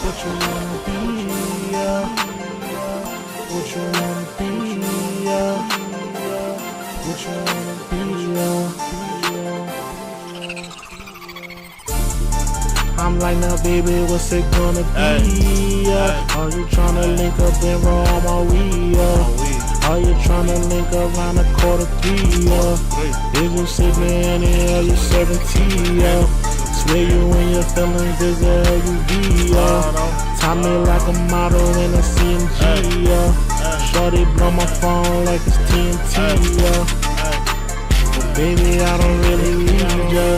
What you wanna be, what you wanna be, what you wanna be, I'm like, now baby, what's it gonna be? Are you tryna link up and roll my weed? Are you tryna link around a quarter three? Is you sipping any? Are you 17? Swear you and your feelings is a LUV. Tie me like a model in a CMG. Shorty blow my phone like it's TNT. But baby, I don't really need ya.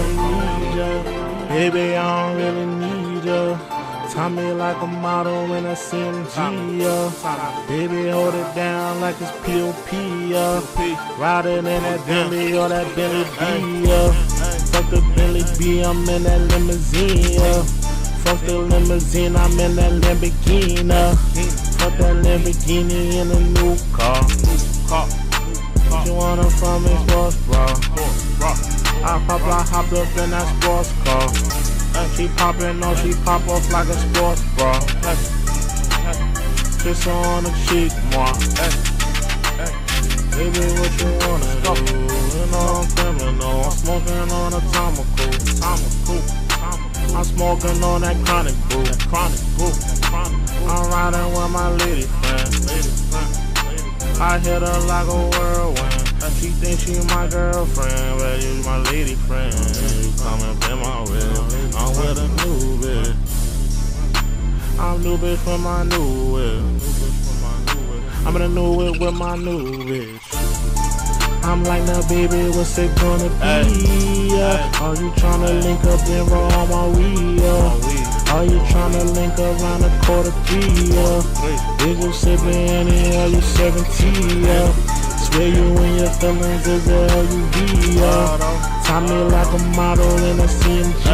Baby, I don't really need ya. Tie me like a model in a CMG. Baby, hold it down like it's POP. Riding in that Bentley or that Bentley B. Fuck the Bentley B, I'm in that limousine. Fuck the limousine, I'm in that Lamborghini. Fuck that Lamborghini in a new car. What you want from me, sports bra? I hopped up in that sports car. She poppin' on, she pop off like a sports bra. Kiss her on the cheek, moi. Baby, what you wanna do? You know I'm criminal. I'm smoking on a Tomaco. I'm smoking on that chronic boo. I'm riding with my lady friend. I hit her like a whirlwind. She thinks she my girlfriend, but you my lady friend. You come and pay my whip. I'm with a new bitch. I'm new bitch for my new whip. I'm in a new whip with my new bitch. I'm like, now baby, what's it gonna be? Are you tryna link up and roll my weed? Are you tryna link around a quarter three? Is you sipping any? Are you 17? Swear you and your feelings is a LUV. Tie me like a model in a CMG.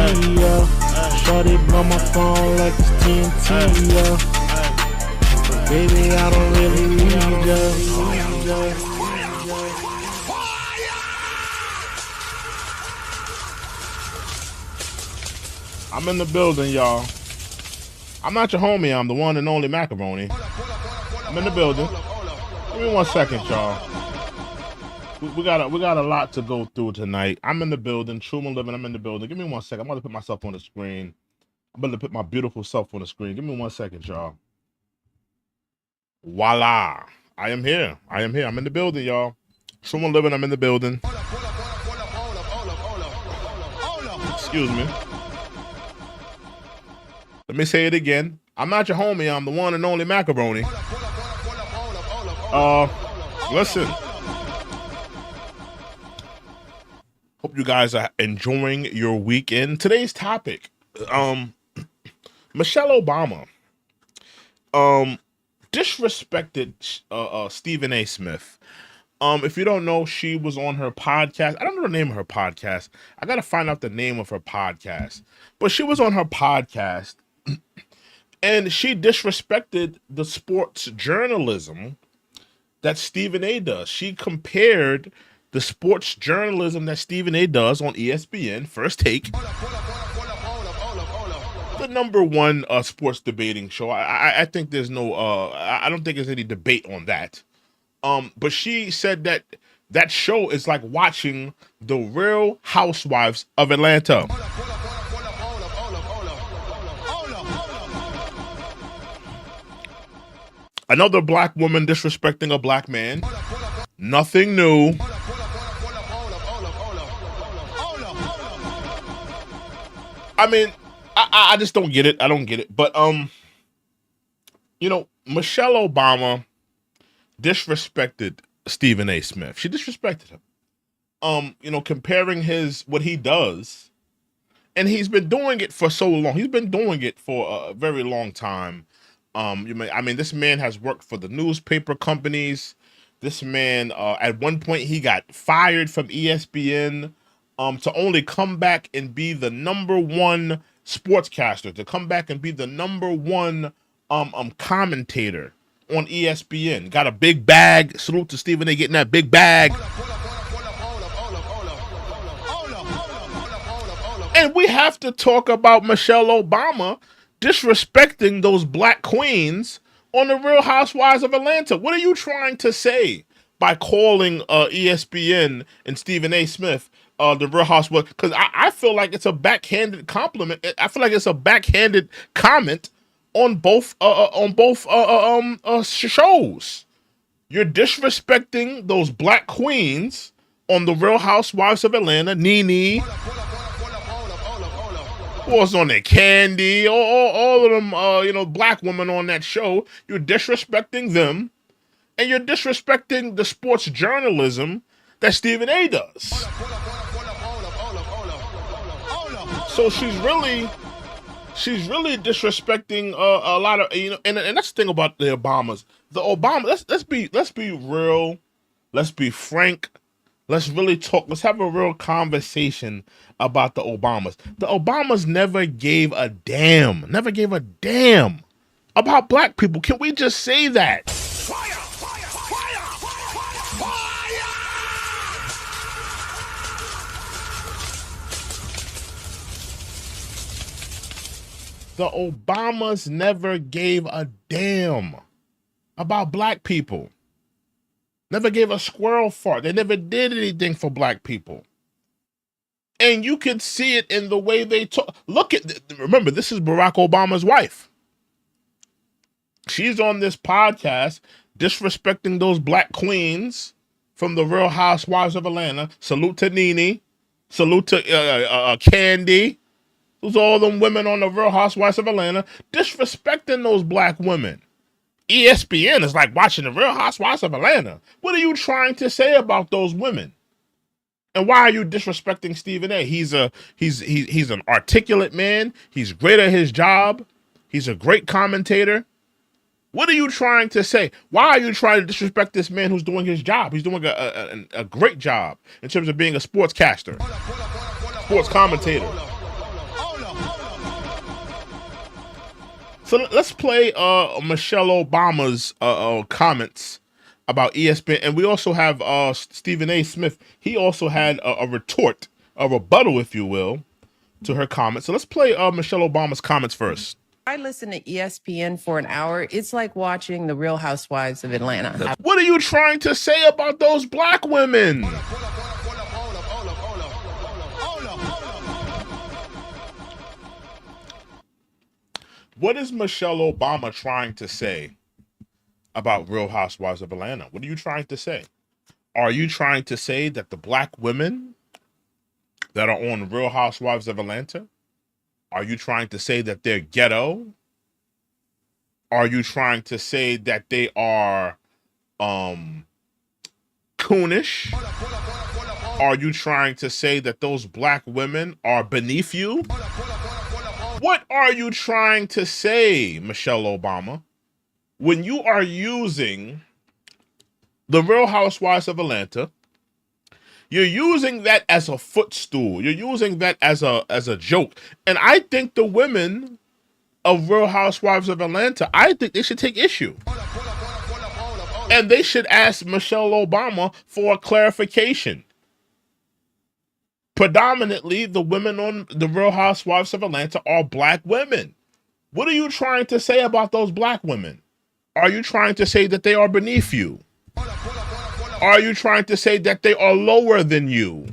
Shorty blow my phone like it's TNT. But baby, I don't really need ya. I'm in the building, y'all. I'm not your homie, I'm the one and only macaroni. I'm in the building. Give me 1 second, y'all. We got a lot to go through tonight. I'm in the building. trueandlivin, I'm in the building. Give me 1 second. I'm about to put myself on the screen. I'm about to put my beautiful self on the screen. Give me 1 second, y'all. Voila. I am here. I'm in the building, y'all. trueandlivin, I'm in the building. Excuse me. Let me say it again. I'm not your homie. I'm the one and only macaroni. Listen. Hope you guys are enjoying your weekend. Today's topic, Michelle Obama, disrespected Stephen A. Smith. If you don't know, she was on her podcast. I don't know the name of her podcast. I got to find out the name of her podcast. But she was on her podcast, and she disrespected the sports journalism that Stephen A. does. She compared the sports journalism that Stephen A. does on ESPN, First Take, the #1 sports debating show. I think there's no, I don't think there's any debate on that. But she said that show is like watching The Real Housewives of Atlanta. Another black woman disrespecting a black man. Nothing new. I mean, I just don't get it. I don't get it. But you know, Michelle Obama disrespected Stephen A. Smith. She disrespected him. You know, comparing what he does, and he's been doing it for so long. He's been doing it for a very long time. I mean, this man has worked for the newspaper companies. This man, at one point, he got fired from ESPN to only come back and be the #1 sportscaster, to come back and be the #1 commentator on ESPN. Got a big bag. Salute to Stephen A. getting that big bag. And we have to talk about Michelle Obama disrespecting those black queens on the Real Housewives of Atlanta. What are you trying to say by calling ESPN and Stephen A. Smith the Real Housewives? Because I feel like it's a backhanded compliment. I feel like it's a backhanded comment on both shows. You're disrespecting those black queens on the Real Housewives of Atlanta. Nene, who was on there? Candy, all of them, black women on that show. You're disrespecting them, and you're disrespecting the sports journalism that Stephen A. does. So she's really disrespecting a lot of, and that's the thing about the Obamas. The Obama, let's be real, let's be frank, let's really talk. Let's have a real conversation about the Obamas. The Obamas never gave a damn about black people. Can we just say that? Fire, fire, fire, fire, fire. The Obamas never gave a damn about black people. Never gave a squirrel fart. They never did anything for black people. And you can see it in the way they talk. Remember, this is Barack Obama's wife. She's on this podcast disrespecting those black queens from the Real Housewives of Atlanta. Salute to Nene. Salute to Candy. Those are all them women on the Real Housewives of Atlanta disrespecting those black women. ESPN is like watching the Real Housewives of Atlanta. What are you trying to say about those women? And why are you disrespecting Stephen A? He's an articulate man. He's great at his job. He's a great commentator. What are you trying to say? Why are you trying to disrespect this man who's doing his job? He's doing a great job in terms of being a sportscaster, sports commentator. So let's play Michelle Obama's comments about ESPN. And we also have Stephen A. Smith. He also had a retort, a rebuttal, if you will, to her comments. So let's play Michelle Obama's comments first. I listen to ESPN for an hour. It's like watching the Real Housewives of Atlanta. What are you trying to say about those black women? What is Michelle Obama trying to say about Real Housewives of Atlanta? What are you trying to say? Are you trying to say that the black women that are on Real Housewives of Atlanta, are you trying to say that they're ghetto? Are you trying to say that they are coonish? Are you trying to say that those black women are beneath you? What are you trying to say, Michelle Obama, when you are using the Real Housewives of Atlanta? You're using that as a footstool. You're using that as a joke. And I think the women of Real Housewives of Atlanta, I think they should take issue. And they should ask Michelle Obama for a clarification. Predominantly, the women on the Real Housewives of Atlanta are black women. What are you trying to say about those black women? Are you trying to say that they are beneath you? Are you trying to say that they are lower than you?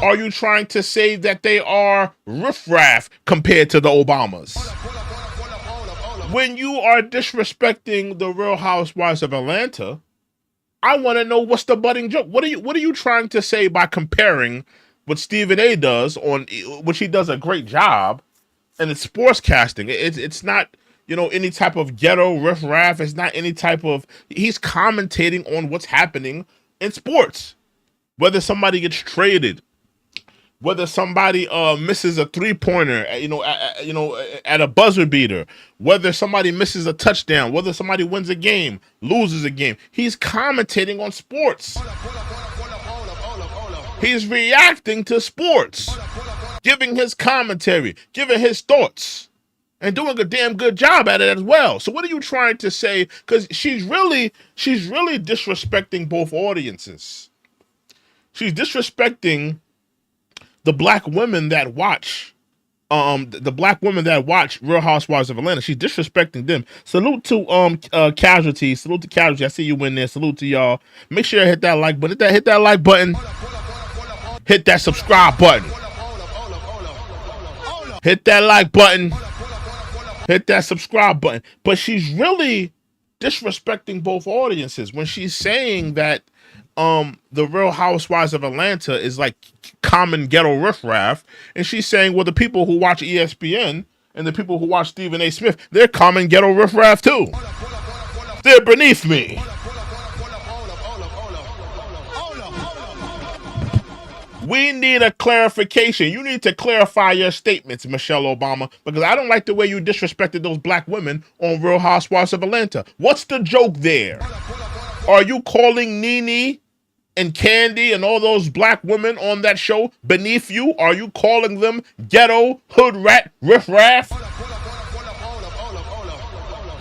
Are you trying to say that they are riffraff compared to the Obamas? When you are disrespecting the Real Housewives of Atlanta, I want to know what's the budding joke. What are you trying to say by comparing what Stephen A. does, on which he does a great job, and it's sportscasting. It's not, any type of ghetto riffraff. It's not any type of. He's commentating on what's happening in sports. Whether somebody gets traded, whether somebody misses a 3-pointer, at a buzzer beater, whether somebody misses a touchdown, whether somebody wins a game, loses a game. He's commentating on sports. He's reacting to sports, giving his commentary, giving his thoughts, and doing a damn good job at it as well. So what are you trying to say? Because she's really disrespecting both audiences. She's disrespecting the black women that watch the black women that watch Real Housewives of Atlanta. She's disrespecting them. Salute to Casualty. Salute to Casualty. I see you in there. Salute to y'all. Make sure you hit that like button. Hit that like button. Hit that subscribe button. Hit that like button. Hit that subscribe button. But she's really disrespecting both audiences when she's saying that the Real Housewives of Atlanta is like common ghetto riffraff, and she's saying, well, the people who watch ESPN and the people who watch Stephen A. Smith, they're common ghetto riffraff too. They're beneath me. We need a clarification. You need to clarify your statements, Michelle Obama, because I don't like the way you disrespected those black women on Real Housewives of Atlanta. What's the joke there? Are you calling Nene and Candy and all those black women on that show beneath you? Are you calling them ghetto, hood rat, riffraff?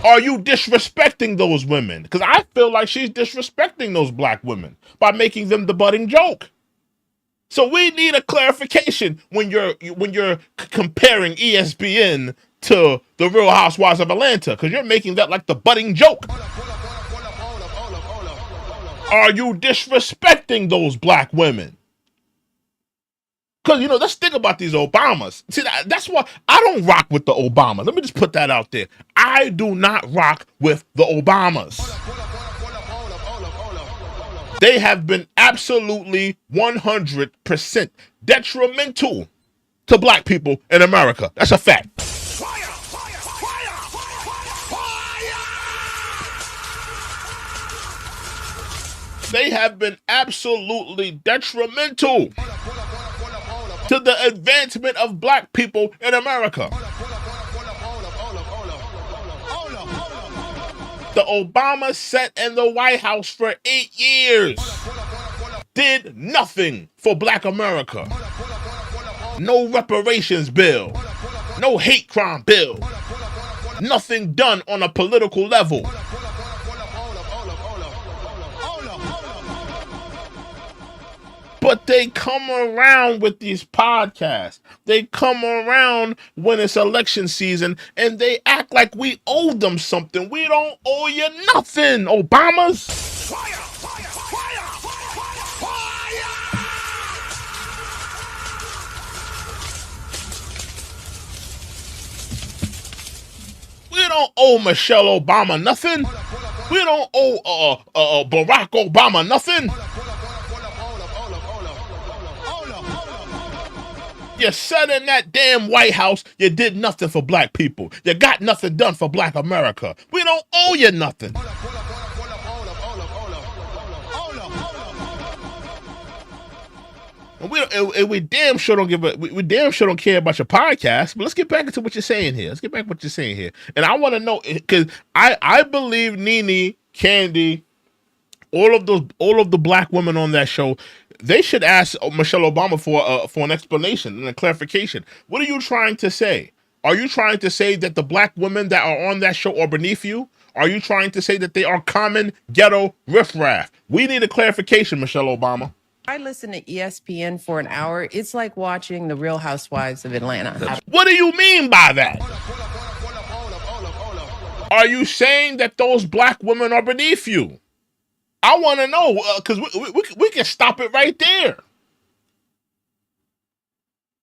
Are you disrespecting those women? Because I feel like she's disrespecting those black women by making them the budding joke. So we need a clarification when you're comparing ESPN to the Real Housewives of Atlanta, because you're making that like the budding joke. Are you disrespecting those black women? Because, let's think about these Obamas. See, that's why I don't rock with the Obamas. Let me just put that out there. I do not rock with the Obamas. They have been absolutely 100% detrimental to black people in America. That's a fact. They have been absolutely detrimental to the advancement of black people in America. The Obamas sat in the White House for 8 years. Did nothing for black America. No reparations bill. No hate crime bill. Nothing done on a political level. But they come around with these podcasts. They come around when it's election season and they act like we owe them something. We don't owe you nothing, Obamas. Fire, fire, fire, fire. We don't owe Michelle Obama nothing. We don't owe Barack Obama nothing. You sat in that damn White House, you did nothing for black people. You got nothing done for black America. We don't owe you nothing. And we damn sure don't we damn sure don't care about your podcast. But let's get back into what you're saying here. And I want to know, because I believe Nene, Candy, all of the black women on that show, they should ask Michelle Obama for an explanation and a clarification. What are you trying to say? Are you trying to say that the black women that are on that show are beneath you? Are you trying to say that they are common ghetto riffraff? We need a clarification, Michelle Obama. I listen to ESPN for an hour. It's like watching the Real Housewives of Atlanta. What do you mean by that? Are you saying that those black women are beneath you? I want to know, because we can stop it right there.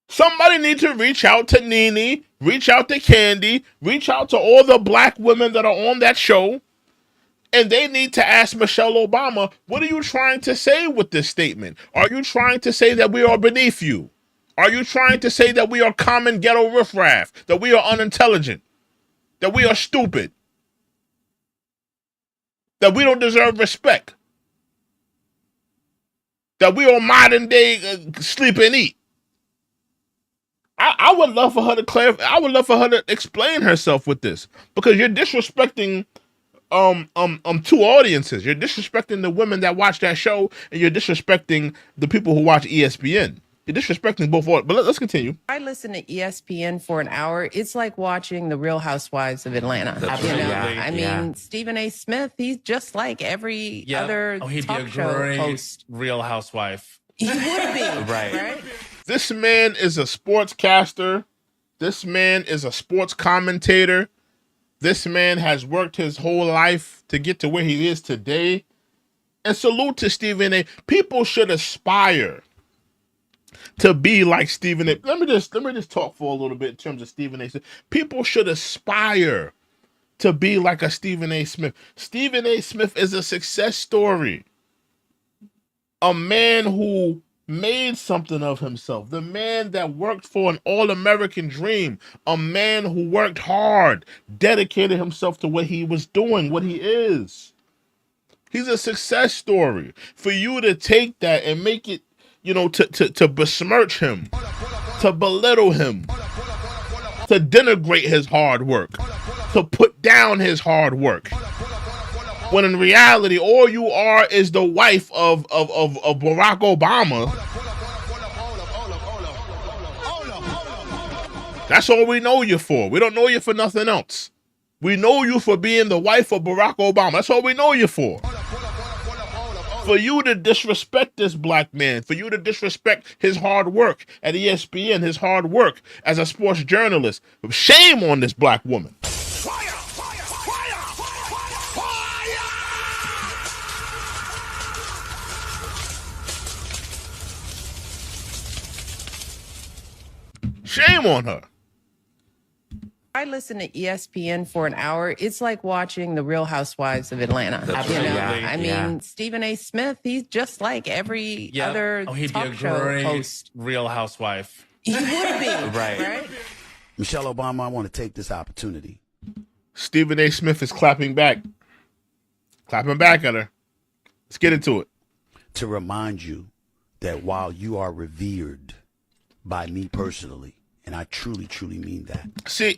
Somebody needs to reach out to Nene, reach out to Candy, reach out to all the black women that are on that show, and they need to ask Michelle Obama, what are you trying to say with this statement? Are you trying to say that we are beneath you? Are you trying to say that we are common ghetto riffraff, that we are unintelligent, that we are stupid, that we don't deserve respect, that we are modern day sleep and eat? I would love for her to clarify. I would love for her to explain herself with this, because you're disrespecting two audiences. You're disrespecting the women that watch that show, and you're disrespecting the people who watch ESPN. You're disrespecting both. But let's continue. I listen to ESPN for an hour. It's like watching the Real Housewives of Atlanta. Absolutely. I mean, Stephen A. Smith, he's just like every other he'd talk be a show great host. Real Housewife. He would be. Right. This man is a sportscaster. This man is a sports commentator. This man has worked his whole life to get to where he is today. And salute to Stephen A. People should aspire to be like Stephen A. Let me just talk for a little bit in terms of Stephen A. People should aspire to be like a Stephen A. Smith. Stephen A. Smith is a success story. A man who made something of himself. The man that worked for an all-American dream. A man who worked hard, dedicated himself to what he was doing, what he is. He's a success story. For you to take that and make it, to besmirch him, to belittle him, to denigrate his hard work, to put down his hard work. When in reality, all you are is the wife of Barack Obama. That's all we know you for. We don't know you for nothing else. We know you for being the wife of Barack Obama. That's all we know you for. For you to disrespect this black man, for you to disrespect his hard work at ESPN, his hard work as a sports journalist, shame on this black woman. Shame on her. I listen to ESPN for an hour. It's like watching The Real Housewives of Atlanta. I mean, Stephen A. Smith, he's just like every other talk show host. Real housewife. He would be. right. Michelle Obama, I want to take this opportunity. Stephen A. Smith is clapping back. Clapping back at her. Let's get into it. To remind you that while you are revered by me personally, and I truly, truly mean that. See,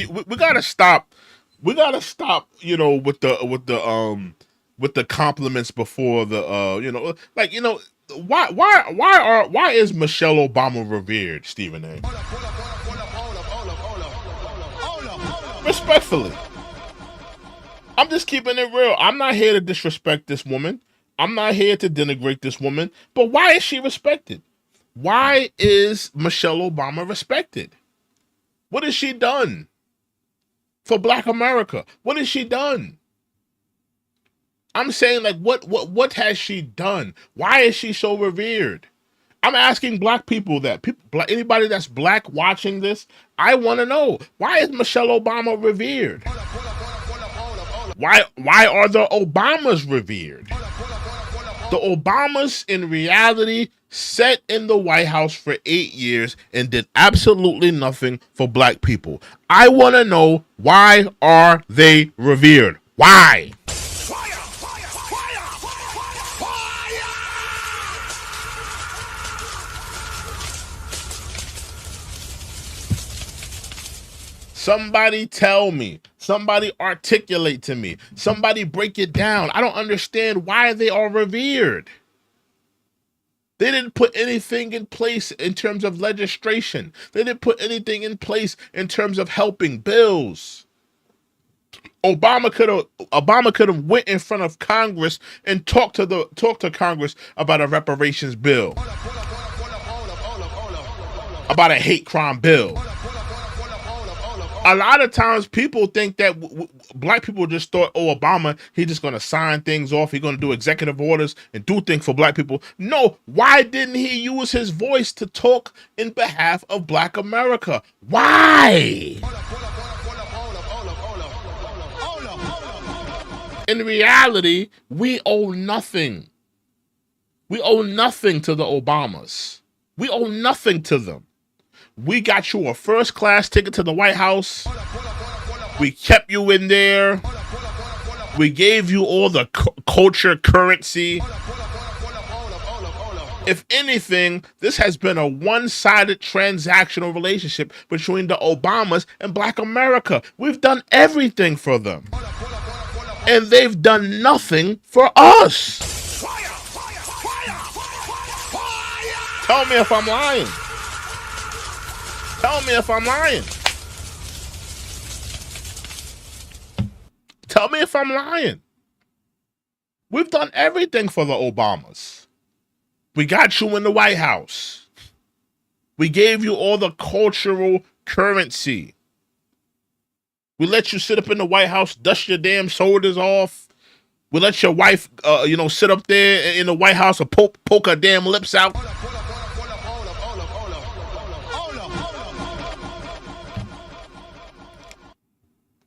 we gotta stop. We gotta stop. With the compliments before the. Why is Michelle Obama revered, Stephen A? Respectfully, I'm just keeping it real. I'm not here to disrespect this woman. I'm not here to denigrate this woman. But why is she respected? Why is Michelle Obama respected? What has she done for Black America? What has she done? I'm saying, what has she done? Why is she so revered? I'm asking black people that. Anybody that's black watching this, I want to know, why is Michelle Obama revered? Why are the Obamas revered? The Obamas, in reality, sat in the White House for 8 years and did absolutely nothing for black people. I want to know, why are they revered? Why? Somebody tell me. Somebody articulate to me. Somebody break it down. I don't understand why they are revered. They didn't put anything in place in terms of legislation. They didn't put anything in place in terms of helping bills. Obama could have went in front of Congress and talked to Congress about a reparations bill, about a hate crime bill. A lot of times people think that black people just thought, Obama, he's just going to sign things off. He's going to do executive orders and do things for black people. No, why didn't he use his voice to talk in behalf of Black America? Why? In reality, we owe nothing. We owe nothing to the Obamas. We owe nothing to them. We got you a first-class ticket to the White House. We kept you in there. We gave you all the culture currency. If anything, this has been a one-sided transactional relationship between the Obamas and Black America. We've done everything for them. And they've done nothing for us. Tell me if I'm lying. Tell me if I'm lying. Tell me if I'm lying. We've done everything for the Obamas. We got you in the White House. We gave you all the cultural currency. We let you sit up in the White House, dust your damn shoulders off. We let your wife, sit up there in the White House and poke her damn lips out.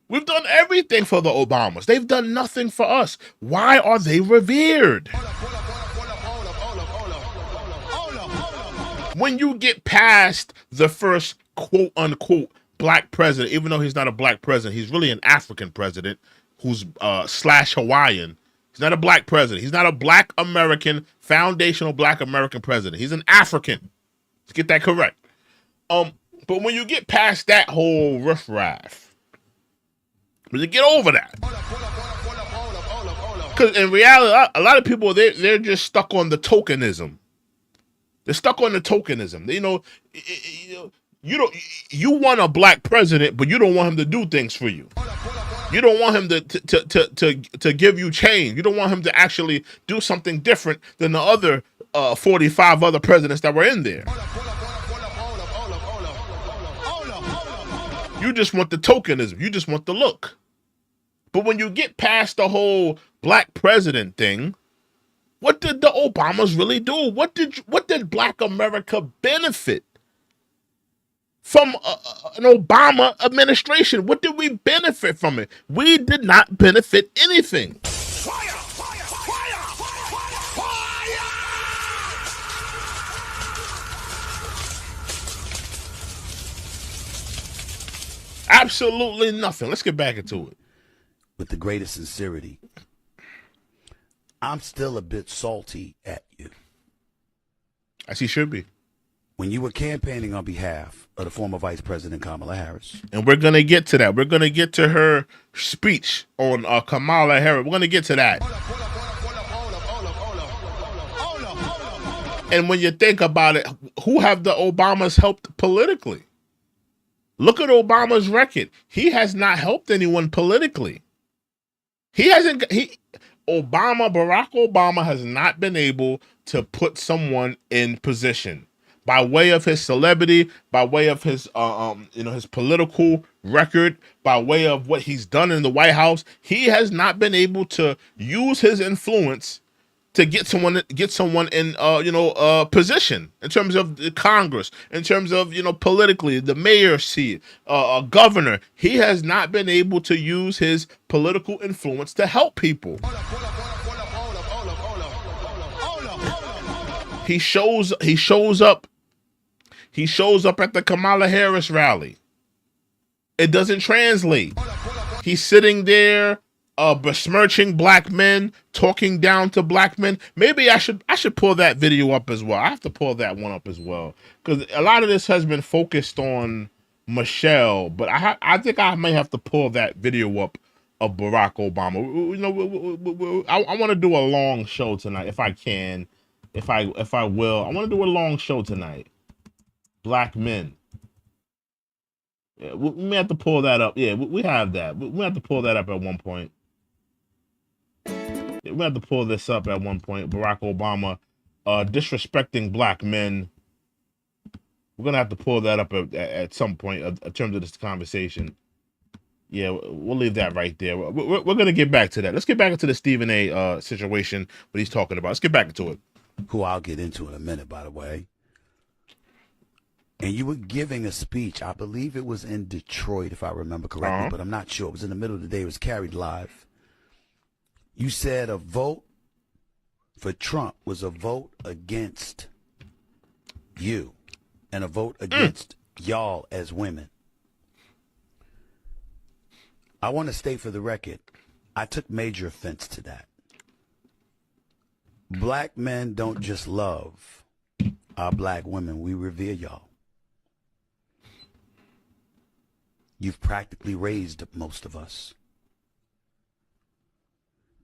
We've done everything for the Obamas. They've done nothing for us. Why are they revered? When you get past the first quote unquote black president, even though he's not a black president, he's really an African president who's slash Hawaiian. He's not a black president. He's not a black American, foundational black American president. He's an African. Let's get that correct. But when you get past that whole riffraff, when you get over that, because in reality, a lot of people they're just stuck on the tokenism. They're stuck on the tokenism. You want a black president, but you don't want him to do things for you. You don't want him to give you change. You don't want him to actually do something different than the other 45 other presidents that were in there. You just want the tokenism. You just want the look. But when you get past the whole black president thing, what did the Obamas really do? What did black America benefit from an Obama administration? What did we benefit from it? We did not benefit anything. Fire! Fire! Fire! Fire! Absolutely nothing. Let's get back into it. With the greatest sincerity, I'm still a bit salty at you. As he should be. When you were campaigning on behalf of the former Vice President Kamala Harris. And we're going to get to that. We're going to get to her speech on Kamala Harris. We're going to get to that. And when you think about it, who have the Obamas helped politically? Look at Obama's record. He has not helped anyone politically. Barack Obama has not been able to put someone in position by way of his celebrity, by way of his his political record, by way of what he's done in the White House. He has not been able to use his influence to get someone in position in terms of the Congress, in terms of politically, the mayor seat, a governor. He has not been able to use his political influence to help people. He shows up at the Kamala Harris rally. It doesn't translate. He's sitting there besmirching black men, talking down to black men. Maybe I should pull that video up as well. I have to pull that one up as well, because a lot of this has been focused on Michelle, but I think I may have to pull that video up of Barack Obama. I want to do a long show tonight if I can, if I will. I want to do a long show tonight. Black men. Yeah, we may have to pull that up. Yeah, we have that. We have to pull that up at one point. We have to pull this up at one point. Barack Obama disrespecting black men. We're going to have to pull that up at some point in terms of this conversation. Yeah, we'll leave that right there. We're going to get back to that. Let's get back into the Stephen A. Situation, what he's talking about. Let's get back into it. Who I'll get into in a minute, by the way. And you were giving a speech. I believe it was in Detroit, if I remember correctly, but I'm not sure. It was in the middle of the day. It was carried live. You said a vote for Trump was a vote against you and a vote against y'all as women. I want to state for the record, I took major offense to that. Black men don't just love our black women. We revere y'all. You've practically raised most of us.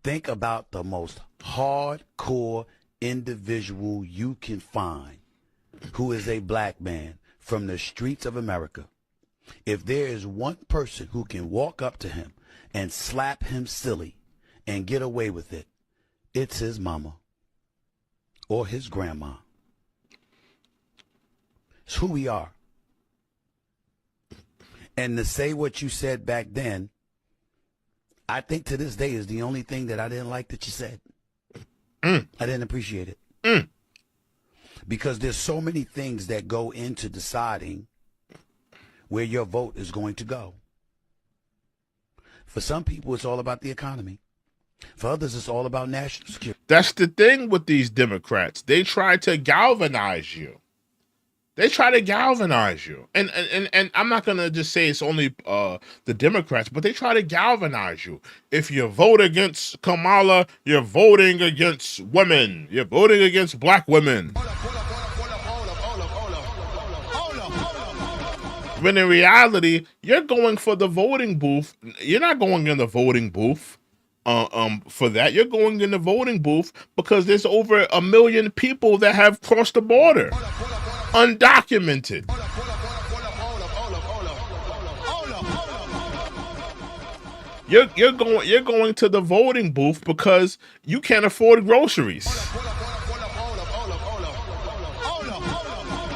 Think about the most hardcore individual you can find who is a black man from the streets of America. If there is one person who can walk up to him and slap him silly and get away with it, it's his mama or his grandma. It's who we are. And to say what you said back then, I think to this day is the only thing that I didn't like that you said. I didn't appreciate it. Because there's so many things that go into deciding where your vote is going to go. For some people, it's all about the economy. For others, it's all about national security. That's the thing with these Democrats. They try to galvanize you. They try to galvanize you. And I'm not going to just say it's only the Democrats, but they try to galvanize you. If you vote against Kamala, you're voting against women. You're voting against black women. When in reality, you're going for the voting booth. You're not going in the voting booth for that. You're going in the voting booth because there's over 1 million people that have crossed the border. Undocumented. You're going to the voting booth because you can't afford groceries.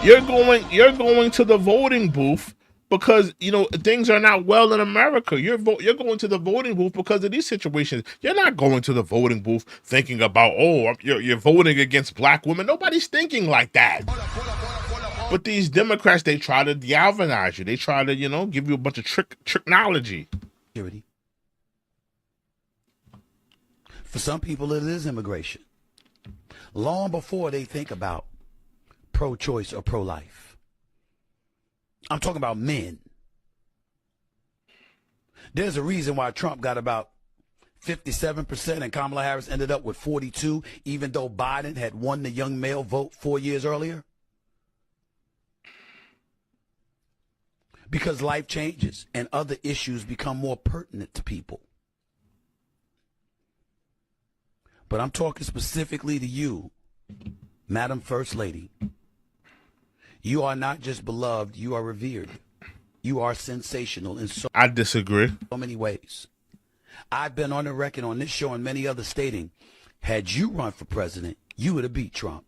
You're going to the voting booth because things are not well in America. You're going to the voting booth because of these situations. You're not going to the voting booth thinking about you're voting against black women. Nobody's thinking like that. But these Democrats, they try to galvanize you. They try to give you a bunch of tricknology. For some people, it is immigration. Long before they think about pro-choice or pro-life. I'm talking about men. There's a reason why Trump got about 57% and Kamala Harris ended up with 42%, even though Biden had won the young male vote 4 years earlier. Because life changes and other issues become more pertinent to people. But I'm talking specifically to you, Madam First Lady. You are not just beloved, you are revered. You are sensational in I disagree. So many ways. I've been on the record on this show and many others stating, had you run for president, you would have beat Trump.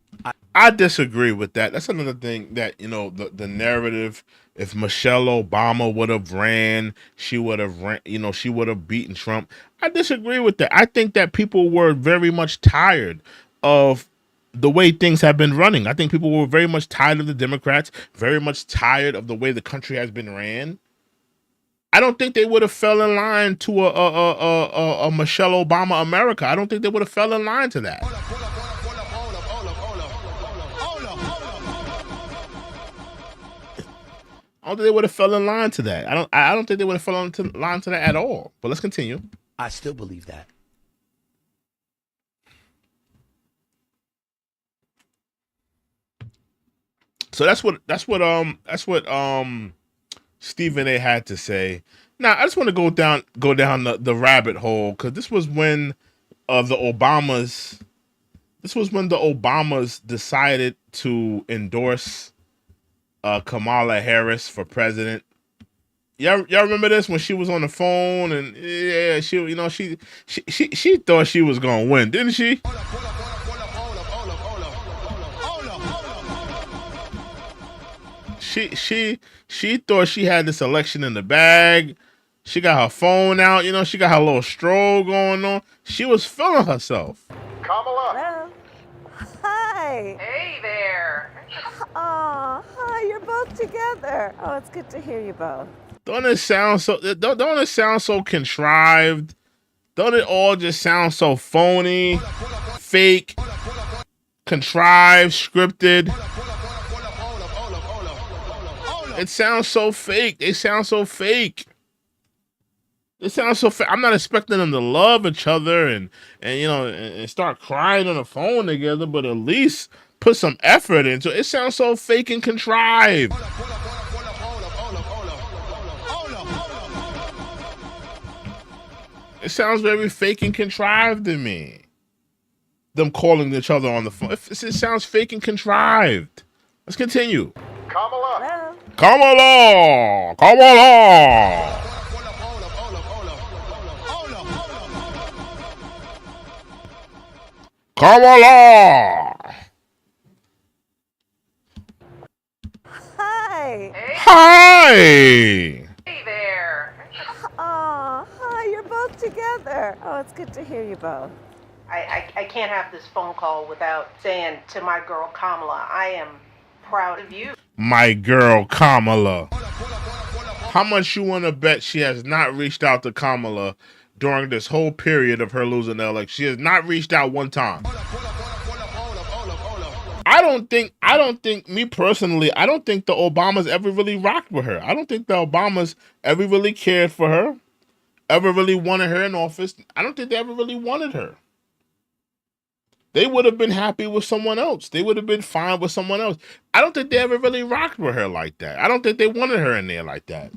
I disagree with that. That's another thing that, the narrative, if Michelle Obama would have ran, she would have beaten Trump. I disagree with that. I think that people were very much tired of the way things have been running. I think people were very much tired of the Democrats, very much tired of the way the country has been ran. I don't think they would have fell in line to a Michelle Obama America. I don't think they would have fell in line to that. I don't think they would have fell in line to that. I don't think they would have fell in line to that at all. But let's continue. I still believe that. So that's what Stephen A had to say. Now I just want to go down the rabbit hole because this was when the Obamas decided to endorse Kamala Harris for president. Y'all remember this when she was on the phone and she thought she was gonna win, didn't she? She thought she had this election in the bag. She got her phone out, she got her little stroll going on. She was feeling herself. Kamala. Hello. Hi. Hey there. Oh, hi. You're both together. Oh, it's good to hear you both. Don't it sound so contrived? Don't it all just sound so phony, fake, contrived, scripted? It sounds so fake. They sound so fake. It sounds so fake. I'm not expecting them to love each other and start crying on the phone together, but at least put some effort into it. It sounds so fake and contrived. It sounds very fake and contrived to me. Them calling each other on the phone. It sounds fake and contrived. Let's continue. Kamala. Hello. Kamala! Kamala! Kamala! Hi. Hi! Hey together. Oh, it's good to hear you both. I can't have this phone call without saying to my girl Kamala, I am proud of you. My girl Kamala. How much you want to bet she has not reached out to Kamala during this whole period of her losing the election? She has not reached out one time. I don't think, me personally, I don't think the Obamas ever really rocked with her. I don't think the Obamas ever really cared for her, ever really wanted her in office. I don't think they ever really wanted her. They would have been happy with someone else. They would have been fine with someone else. I don't think they ever really rocked with her like that. I don't think they wanted her in there like that.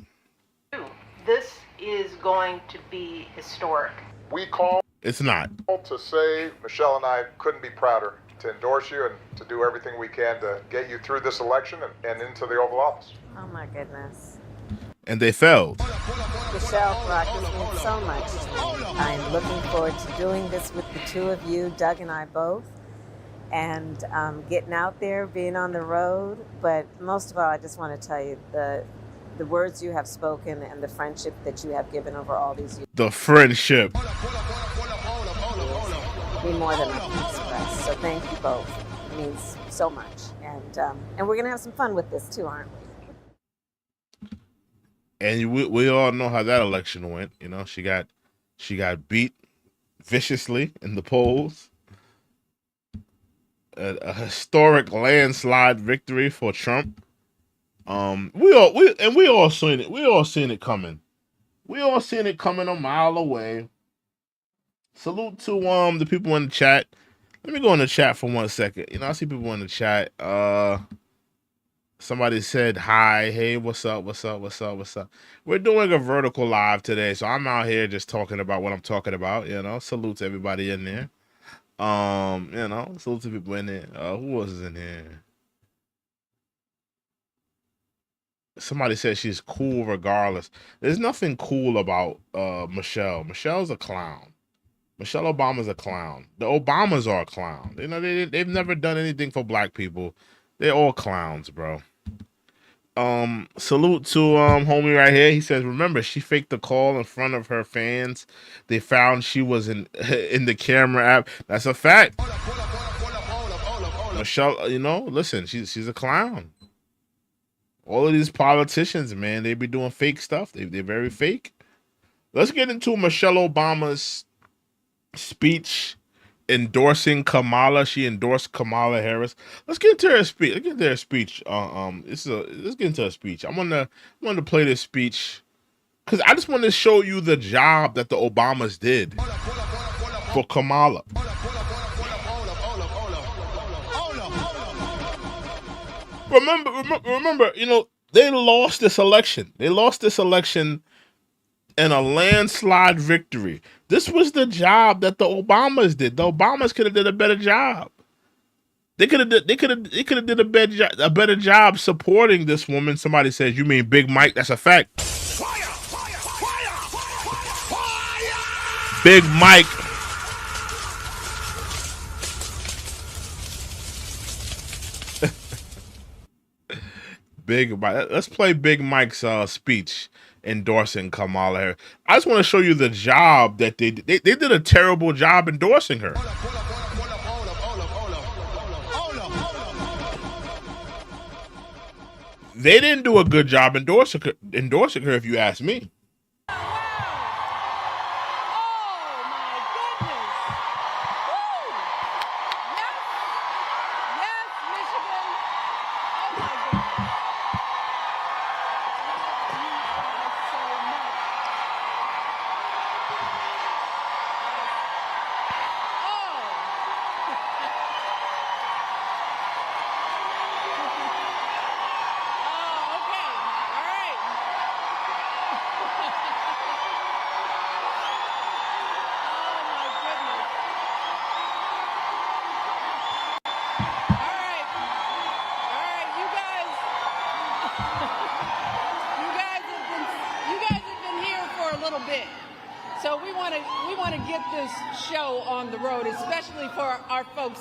This is going to be historic. We call It's not. to say Michelle and I couldn't be prouder to endorse you and to do everything we can to get you through this election and into the Oval Office. Oh my goodness. And they failed. Michelle, Brock, this means so much to me. I'm looking forward to doing this with the two of you, Doug and I both, and getting out there, being on the road. But most of all, I just want to tell you the words you have spoken and the friendship that you have given over all these years. The friendship. Be more than I can express. So thank you both. It means so much. And we're going to have some fun with this too, aren't we? And we all know how that election went. You know, she got beat viciously in the polls. A historic landslide victory for Trump. We all seen it. We all seen it coming. We all seen it coming a mile away. Salute to the people in the chat. Let me go in the chat for 1 second. You know, I see people in the chat. Somebody said hi. Hey, what's up? What's up? What's up? What's up? We're doing a vertical live today, so I'm out here just talking about what I'm talking about. You know, salute to everybody in there. You know, salute to people in there. Who else is in here? Somebody said she's cool regardless. There's nothing cool about Michelle. Michelle's a clown. Michelle Obama's a clown. The Obamas are a clown. You know, they've never done anything for black people. They're all clowns, bro. Salute to homie right here. He says, remember, she faked the call in front of her fans. They found she was in the camera app. That's a fact. Michelle, you know, listen, she's a clown. All of these politicians, man, they be doing fake stuff. They're very fake. Let's get into Michelle Obama's speech endorsing Kamala. She endorsed Kamala Harris. Let's get into her speech. Let's get into her speech. Let's get into her speech. I want to play this speech because I just want to show you the job that the Obamas did for Kamala. Remember, you know, they lost this election. They lost this election in a landslide victory. This was the job that the Obamas did. The Obamas could have did a better job. They could have did a better job supporting this woman. Somebody says, "You mean Big Mike?" That's a fact. Fire, fire, fire, fire. Big Mike. Big Mike. Let's play Big Mike's speech endorsing Kamala Harris. I just want to show you the job that they did. They did a terrible job endorsing her. They didn't do a good job endorsing her, if you ask me.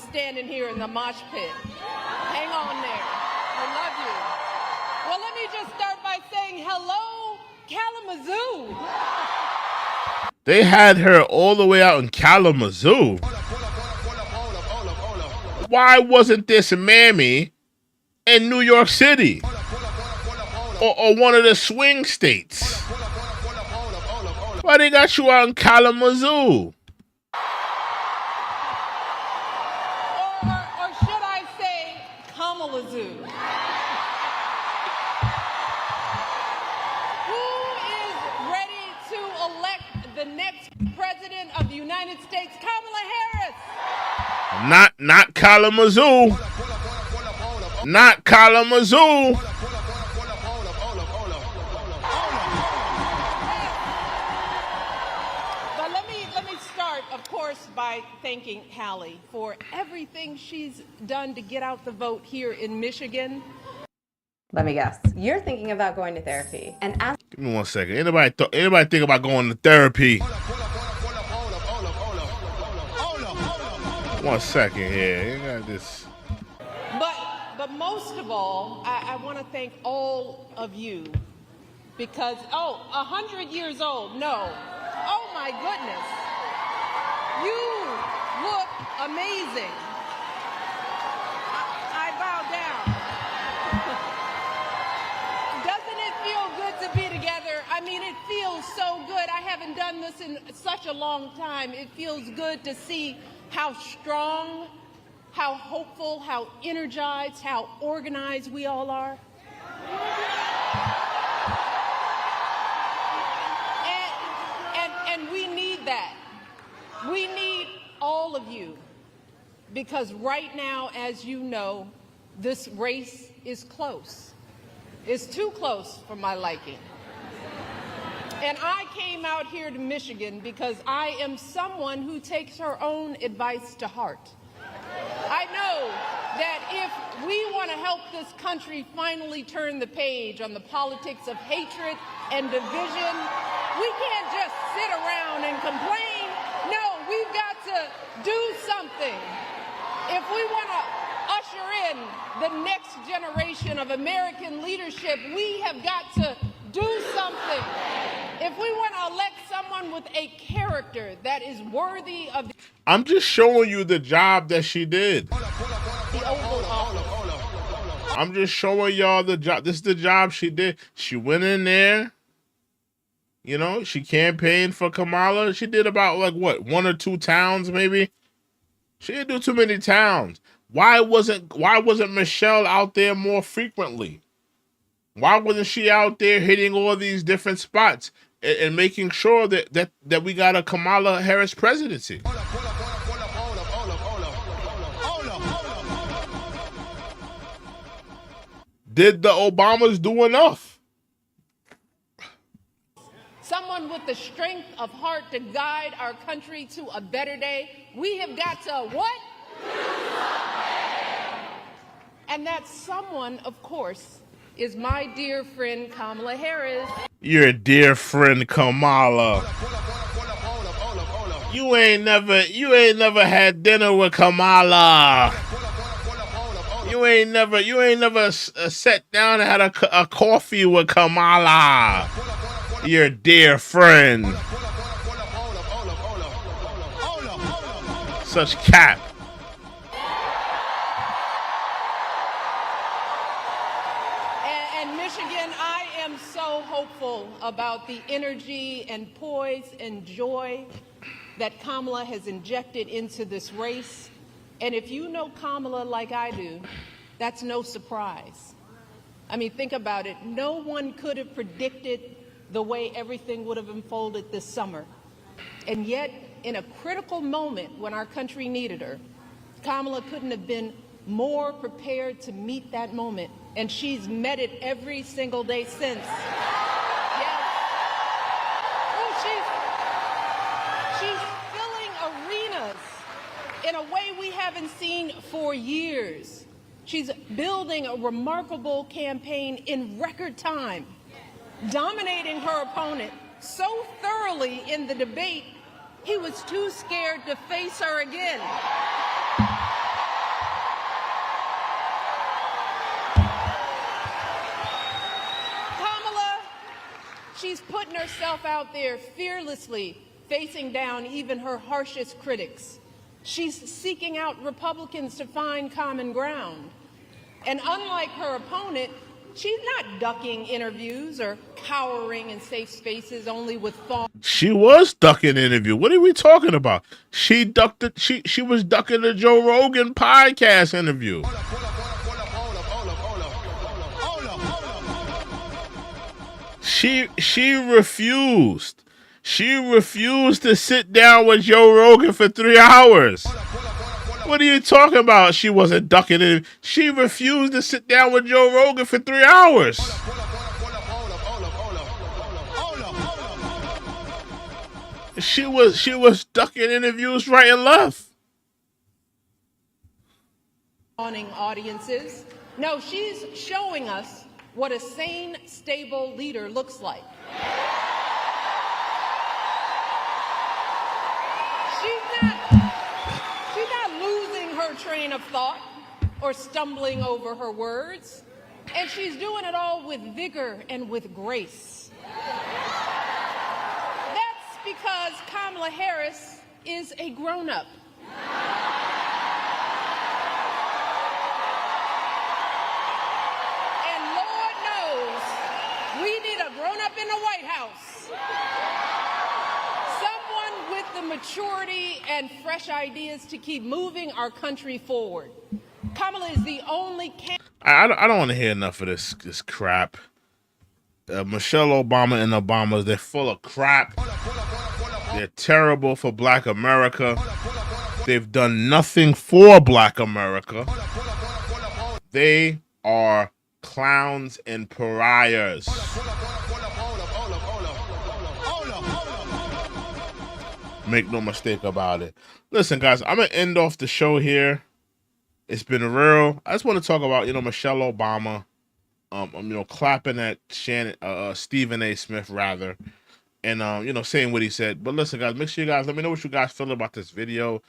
Standing here in the mosh pit. Hang on there. I love you. Well, let me just start by saying hello, Kalamazoo. They had her all the way out in Kalamazoo. Why wasn't this mammy in New York City? Or one of the swing states? Why they got you out in Kalamazoo? Or should I say Kamalazoo? Who is ready to elect the next president of the United States? Kamala Harris. Not Kalamazoo. Not Kalamazoo. But let me start, of course, by thanking Hallie for everything she's done to get out the vote here in Michigan. Let me guess. You're thinking about going to therapy. And as Give me 1 second. Anybody think about going to therapy? 1 second here. You got this. But most of all, I want to thank all of you because, 100 years old, no. Oh my goodness. You look amazing. I bow down. Doesn't it feel good to be together? I mean, it feels so good. I haven't done this in such a long time. It feels good to see how strong, how hopeful, how energized, how organized we all are. And we need that. We need all of you because right now, as you know, this race is close. It's too close for my liking. And I came out here to Michigan because I am someone who takes her own advice to heart. I know that if we want to help this country finally turn the page on the politics of hatred and division, we can't just sit around and complain. No, we've got to do something. If we want to usher in the next generation of American leadership, we have got to do something. If we want to elect someone with a character that is worthy of I'm just showing you the job that she did. the Oval Office. I'm just showing y'all the job. This is the job she did. She went in there. You know, she campaigned for Kamala. She did about like what, 1 or 2 towns maybe. She didn't do too many towns. Why wasn't Michelle out there more frequently? Why wasn't she out there hitting all these different spots and making sure that we got a Kamala Harris presidency? Did the Obamas do enough? Someone with the strength of heart to guide our country to a better day. We have got to what? And that someone, of course, is my dear friend Kamala Harris. Your dear friend Kamala. You ain't never had dinner with Kamala. You ain't never sat down and had a coffee with Kamala. Your dear friend. Such cap. And Michigan, I am so hopeful about the energy and poise and joy that Kamala has injected into this race. And if you know Kamala like I do, that's no surprise. I mean, think about it. No one could have predicted the way everything would have unfolded this summer. And yet, in a critical moment when our country needed her, Kamala couldn't have been more prepared to meet that moment. And she's met it every single day since. Yes. Oh, she's filling arenas in a way we haven't seen for years. She's building a remarkable campaign in record time, dominating her opponent so thoroughly in the debate, he was too scared to face her again. Kamala, she's putting herself out there fearlessly facing down even her harshest critics. She's seeking out Republicans to find common ground. And unlike her opponent, she's not ducking interviews or cowering in safe spaces only with thought. She was ducking interview. What are we talking about? She ducked it. She was ducking the Joe Rogan podcast interview. She refused. She refused to sit down with Joe Rogan for 3 hours. What are you talking about? She wasn't ducking it. She refused to sit down with Joe Rogan for 3 hours. She was ducking interviews right and left. Audiences. No, she's showing us what a sane, stable leader looks like. She's not losing her train of thought or stumbling over her words, and she's doing it all with vigor and with grace. That's because Kamala Harris is a grown-up. And Lord knows we need a grown-up in the White House. Someone with the maturity and fresh ideas to keep moving our country forward. Kamala is the only I don't want to hear enough of this crap. Michelle Obama and Obamas, they're full of crap. They're terrible for Black America. They've done nothing for Black America. They are clowns and pariahs. Make no mistake about it. Listen, guys, I'm going to end off the show here. It's been real. I just want to talk about, Michelle Obama, clapping at Stephen A. Smith, rather, and, saying what he said. But listen, guys, make sure you guys let me know what you guys feel about this video.